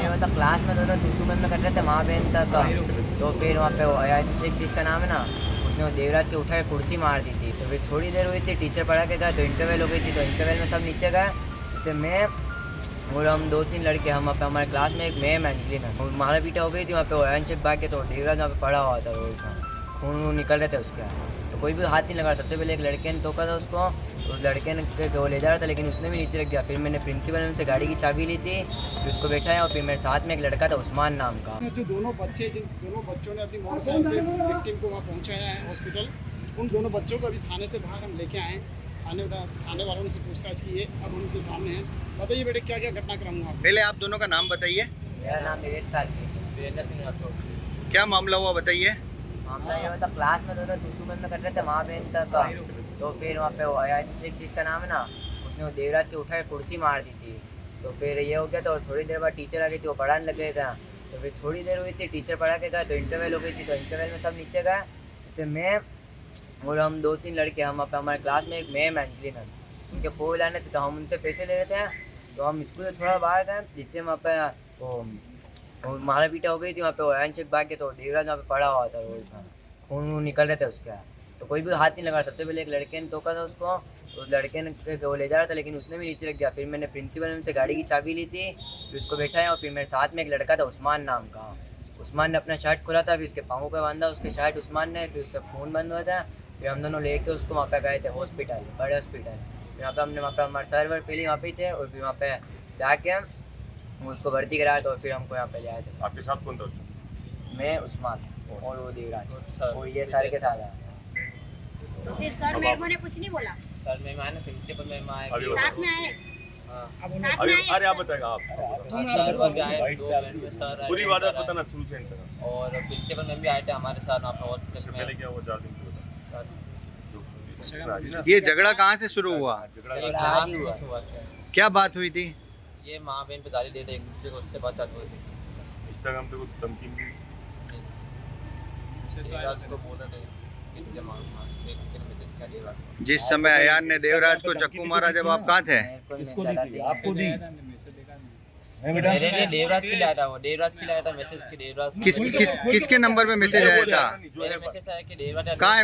नहीं होता, क्लास में दोनों तू बंद कर रहे थे माँ बहन तक। तो फिर वहाँ पे अयान शेख जिसका नाम है ना, उसने वो देवराज के उठा के कुर्सी मार दी थी। तो फिर थोड़ी देर हुई थी, टीचर पढ़ा के गया तो इंटरवल हो गई थी। तो इंटरवल में सब नीचे गए, तो मैं और हम 2-3 लड़के, हम वहाँ पे हमारे क्लास में एक मैम अंजलि मैम, और मारा पीटा हो गई थी वहाँ पे। अयान शेख भाग के तो देवराज वहाँ पे पड़ा हुआ था, रोज खून वून निकल रहे थे उसके। तो कोई भी हाथ नहीं लगा। सबसे पहले एक लड़के ने टोका था उसको, उस लड़के ने वो ले जा रहा था लेकिन उसने भी नीचे रख दिया। फिर मैंने प्रिंसिपल से गाड़ी की चाबी ली थी, फिर उसको बैठाया। और फिर मेरे साथ में एक लड़का था उस्मान नाम का। जो दोनों बच्चों ने अपनी मोटरसाइकिल पे विक्टिम को वहाँ पहुँचाया है हॉस्पिटल, उन दोनों बच्चों को अभी थाने से बाहर हम लेके आए हैं। थाने वालों से पूछताछ की है, अब उनके सामने है। बताइए बेटे क्या क्या घटनाक्रम हुआ? पहले आप दोनों का नाम बताइए। मेरा नाम विवेक साल की, वीरेंद्र सिंह राठौर। क्या मामला हुआ बताइए। मामला ये होता, क्लास में दोनों तू बंद कर रहे थे माँ बहन तक। तो फिर वहाँ पे अयान शेख जिसका नाम है ना, उसने वो देवराज के उठा के कुर्सी मार दी थी। तो फिर ये हो गया। तो थोड़ी देर बाद टीचर आ गई थी, वो पढ़ाने लग गए था। तो फिर थोड़ी देर हुई थी, टीचर पढ़ा के गया तो इंटरवल हो गई थी। तो इंटरवल में सब नीचे गए, तो मैं और हम 2-3 लड़के, हम वहाँ पे हमारे क्लास में एक मैम अंजलि मैम, उनके पोल आने थे। तो हम उनसे पैसे ले रहे थे। तो हम स्कूल से थोड़ा बाहर गए, जितने वहाँ पे वो मारा पीटा हो गई थी वहाँ पे। अयान शेख भाग के तो देवराज वहाँ पे पड़ा हुआ था, रोज खून वून निकल रहे थे उसके। तो कोई भी हाथ नहीं लगा। सबसे पहले एक लड़के ने टोका था उसको, उस लड़के ने वो ले जा रहा था लेकिन उसने भी नीचे रख दिया। फिर मैंने प्रिंसिपल से गाड़ी की चाबी ली थी, फिर उसको बैठाया। और फिर मेरे साथ में एक लड़का था उस्मान नाम का। उस्मान ने अपना शर्ट खोला था, फिर उसके पाँव पे बांधा उसके शर्ट उस्मान ने, फिर उससे खून बंद हुआ था। फिर हम दोनों लेके उसको वहाँ पे गए थे हॉस्पिटल, बड़े हॉस्पिटल। फिर वहाँ पे हमने वहाँ पे हमारे सर्वर पहले वहाँ पे थे, और फिर वहाँ पे जाके उसको भर्ती कराया। तो फिर हमको यहाँ पे ले आए थे। आपके साथ कौन था उसमें? मैं उस्मान और वो देवराज और ये सर के साथ आया। तो फिर सर मैडमों ने कुछ नहीं बोला? सर मैम आए ना, प्रिंसिपल मैम आए, अभी साथ में आए? हाँ। साथ अभी में आए? अरे आप बताएगा आप सर वहाँ पे आए, 2 मिनट में सर आए, पूरी बात बताना शुरू से एंड तक। और प्रिंसिपल मैम भी आए थे हमारे साथ वहाँ पे इससे हॉस्पिटल पहले में। क्या हुआ 4 दिन के बाद? ये झगड़ा कहाँ से शुरू हुआ? ये क्लास में हुआ था। क्या बात हुई थी? ये माँ बहन पे गाली दे रहे एक दूसरे को, उससे बात हुई थी। इंस्टाग्राम पे कुछ धमकी भी देवराज को बोल रहे थे कि मार एक दिन मैसेज कर देवराज को। जिस समय अयान ने देवराज को चक्कू मारा, जब आप कहाँ थे? किसको दी? आपको दी? मेरे लिए देवराज के लिए आया था, वो देवराज के लिए आया था मैसेज कि देवराज किसके नंबर पे मैसेज आया था? मेरा मैसेज आया कि देवराज कहाँ है?